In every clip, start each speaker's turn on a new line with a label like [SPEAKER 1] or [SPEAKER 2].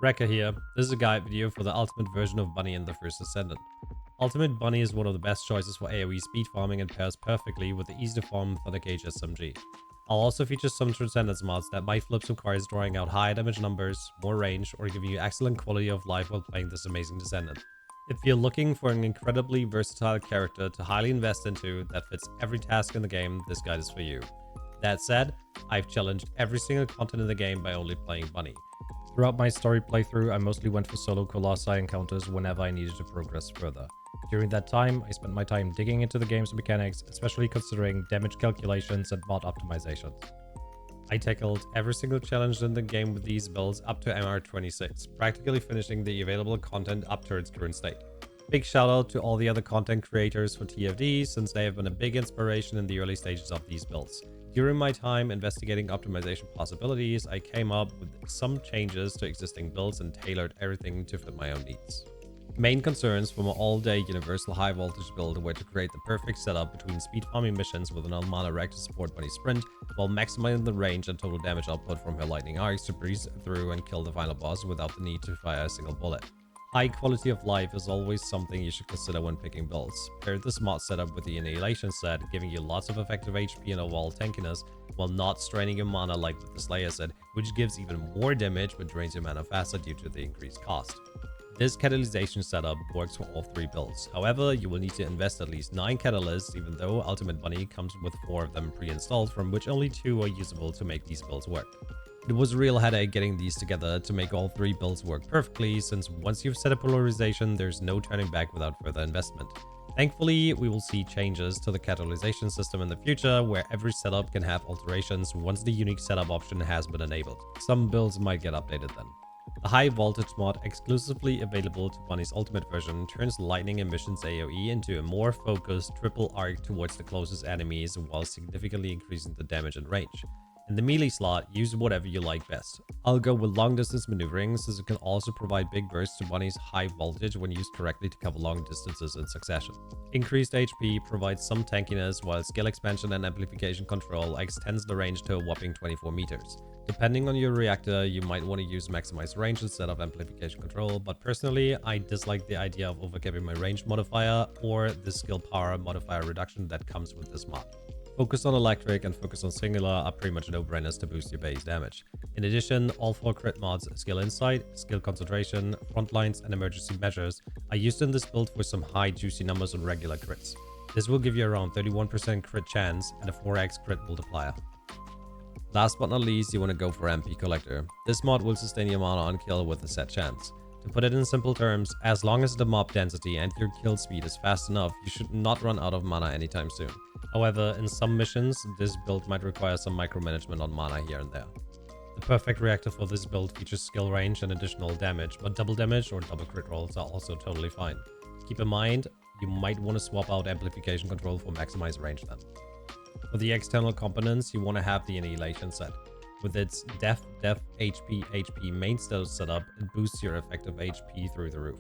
[SPEAKER 1] Reactor here. This is a guide video for the ultimate version of Bunny in the first Descendant. Ultimate Bunny is one of the best choices for AoE speed farming and pairs perfectly with the easy to farm Thunder Cage SMG. I'll also feature some Transcendence mods that might flip some cards drawing out high damage numbers, more range, or giving you excellent quality of life while playing this amazing Descendant. If you're looking for an incredibly versatile character to highly invest into that fits every task in the game, this guide is for you. That said, I've challenged every single content in the game by only playing Bunny. Throughout my story playthrough, I mostly went for solo Colossi encounters whenever I needed to progress further. During that time, I spent my time digging into the game's mechanics, especially considering damage calculations and mod optimizations. I tackled every single challenge in the game with these builds up to MR26, practically finishing the available content up to its current state. Big shout out to all the other content creators for TFD, since they have been a big inspiration in the early stages of these builds. During my time investigating optimization possibilities, I came up with some changes to existing builds and tailored everything to fit my own needs. Main concerns for my all-day universal high voltage build were to create the perfect setup between speed farming missions with an on-mana Reactor support Bunny sprint, while maximizing the range and total damage output from her lightning arcs to breeze through and kill the final boss without the need to fire a single bullet. High quality of life is always something you should consider when picking builds. Pair this mod setup with the Annihilation set, giving you lots of effective HP and overall tankiness, while not straining your mana like with the Slayer set, which gives even more damage but drains your mana faster due to the increased cost. This Catalyzation setup works for all three builds. However, you will need to invest at least 9 catalysts, even though Ultimate Bunny comes with 4 of them pre-installed, from which only 2 are usable to make these builds work. It was a real headache getting these together to make all 3 builds work perfectly, since once you've set a polarization, there's no turning back without further investment. Thankfully, we will see changes to the Catalyzation system in the future, where every setup can have alterations once the unique setup option has been enabled. Some builds might get updated then. The high voltage mod, exclusively available to Bunny's ultimate version, turns lightning emissions AoE into a more focused triple arc towards the closest enemies while significantly increasing the damage and range. In the melee slot, use whatever you like best. I'll go with long distance maneuvering, since it can also provide big bursts to Bunny's high voltage when used correctly to cover long distances in succession. Increased HP provides some tankiness, while skill expansion and amplification control extends the range to a whopping 24 meters. Depending on your reactor, you might want to use maximized range instead of amplification control, but personally, I dislike the idea of overcapping my range modifier or the skill power modifier reduction that comes with this mod. Focus on electric and focus on singular are pretty much no-brainers to boost your base damage. In addition, all 4 crit mods, skill insight, skill concentration, frontlines, and emergency measures are used in this build for some high juicy numbers on regular crits. This will give you around 31% crit chance and a 4x crit multiplier. Last but not least, you want to go for MP Collector. This mod will sustain your mana on kill with a set chance. To put it in simple terms, as long as the mob density and your kill speed is fast enough, you should not run out of mana anytime soon. However, in some missions, this build might require some micromanagement on mana here and there. The perfect reactor for this build features skill range and additional damage, but double damage or double crit rolls are also totally fine. Keep in mind, you might want to swap out amplification control for maximized range then. For the external components, you want to have the Annihilation set. With its def, HP main status setup, it boosts your effective HP through the roof.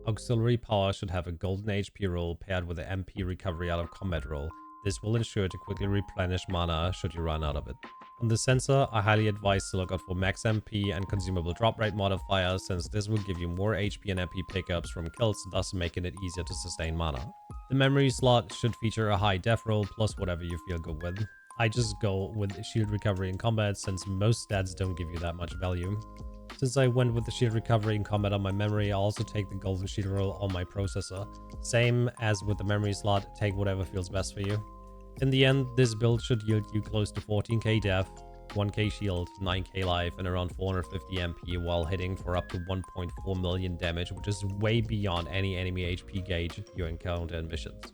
[SPEAKER 1] Auxiliary power should have a golden HP roll paired with an MP recovery out of combat roll. This will ensure to quickly replenish mana should you run out of it. On the sensor, I highly advise to look out for max MP and consumable drop rate modifiers, since this will give you more HP and MP pickups from kills, thus making it easier to sustain mana. The memory slot should feature a high def roll plus whatever you feel good with. I just go with shield recovery in combat, since most stats don't give you that much value. Since I went with the shield recovery in combat on my memory, I also take the golden shield roll on my processor. Same as with the memory slot, take whatever feels best for you. In the end, this build should yield you close to 14k def, 1k shield, 9k life, and around 450 MP while hitting for up to 1.4 million damage, which is way beyond any enemy HP gauge you encounter in missions.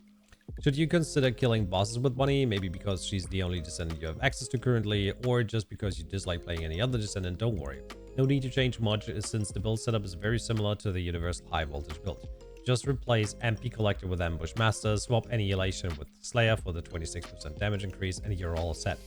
[SPEAKER 1] Should you consider killing bosses with Bunny, maybe because she's the only Descendant you have access to currently, or just because you dislike playing any other Descendant, don't worry. No need to change much, since the build setup is very similar to the universal high voltage build. Just replace MP Collector with Ambush Master, swap Annihilation with Slayer for the 26% damage increase, and you're all set.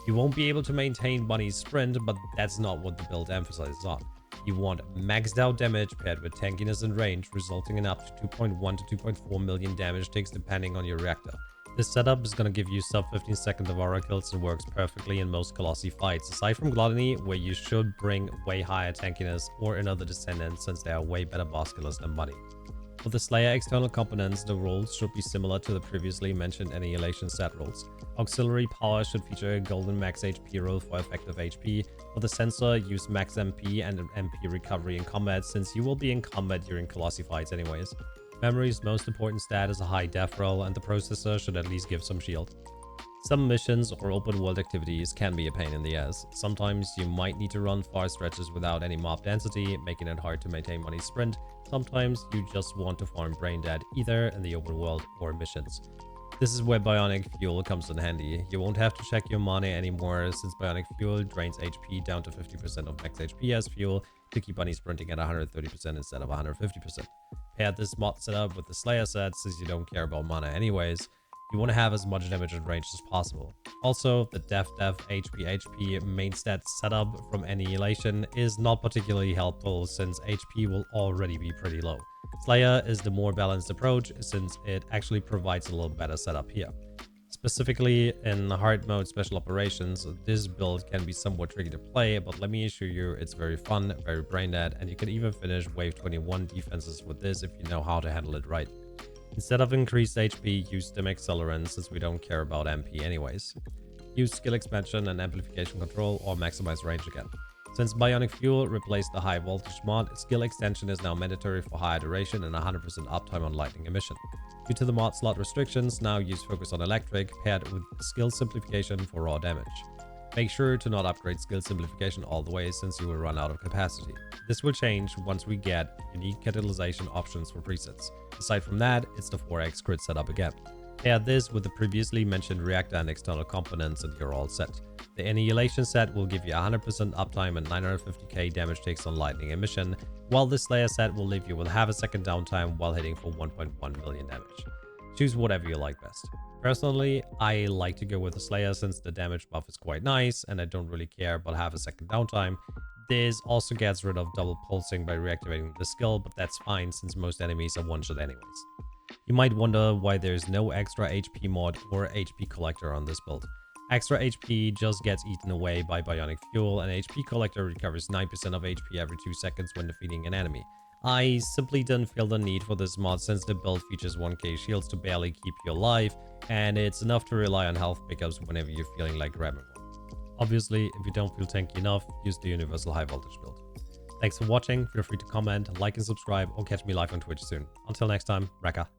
[SPEAKER 1] You won't be able to maintain Bunny's sprint, but that's not what the build emphasizes on. You want maxed out damage paired with tankiness and range, resulting in up to 2.1 to 2.4 million damage ticks depending on your reactor. This setup is going to give you sub 15 seconds of aura kills and works perfectly in most Colossi fights, aside from Gluttony, where you should bring way higher tankiness, or another Descendant since they are way better boss killers than Bunny. For the Slayer external components, the rules should be similar to the previously mentioned Annihilation set rules. Auxiliary power should feature a golden max HP rule for effective HP. For the sensor, use max MP and MP recovery in combat, since you will be in combat during Colossi fights anyways. Memory's most important stat is a high def roll, and the processor should at least give some shield. Some missions or open world activities can be a pain in the ass. Sometimes you might need to run far stretches without any mob density, making it hard to maintain money sprint. Sometimes you just want to farm brain dead, either in the open world or missions. This is where Bionic Fuel comes in handy. You won't have to check your money anymore, since Bionic Fuel drains HP down to 50% of max HP as fuel to keep Bunny sprinting at 130% instead of 150%. Pair this mod setup with the Slayer set, since you don't care about mana anyways. You want to have as much damage and range as possible. Also, the def HP main stat setup from Annihilation is not particularly helpful, since HP will already be pretty low. Slayer is the more balanced approach, since it actually provides a little better setup here. Specifically in hard mode special operations, this build can be somewhat tricky to play, but let me assure you it's very fun, very brain dead, and you can even finish wave 21 defenses with this if you know how to handle it right. Instead of increased HP, use stim accelerant, since we don't care about MP anyways. Use skill expansion and amplification control, or maximize range again. Since Bionic Fuel replaced the high voltage mod, skill extension is now mandatory for higher duration and 100% uptime on lightning emission. Due to the mod slot restrictions, now use focus on electric paired with skill simplification for raw damage. Make sure to not upgrade skill simplification all the way, since you will run out of capacity. This will change once we get unique catalyzation options for presets. Aside from that, it's the 4x crit setup again. Pair this with the previously mentioned Reactor and external components and you're all set. The Annihilation set will give you 100% uptime and 950k damage takes on lightning emission, while the Slayer set will leave you with half a second downtime while hitting for 1.1 million damage. Choose whatever you like best. Personally, I like to go with the Slayer since the damage buff is quite nice and I don't really care about half a second downtime. This also gets rid of double pulsing by reactivating the skill, but that's fine since most enemies are one-shot anyways. You might wonder why there's no extra HP mod or HP collector on this build. Extra HP just gets eaten away by Bionic Fuel, and HP collector recovers 9% of HP every 2 seconds when defeating an enemy. I simply didn't feel the need for this mod since the build features 1k shields to barely keep you alive, and it's enough to rely on health pickups whenever you're feeling like grabbing one. Obviously, if you don't feel tanky enough, use the universal high voltage build. Thanks for watching, feel free to comment, like and subscribe, or catch me live on Twitch soon. Until next time, Rekka.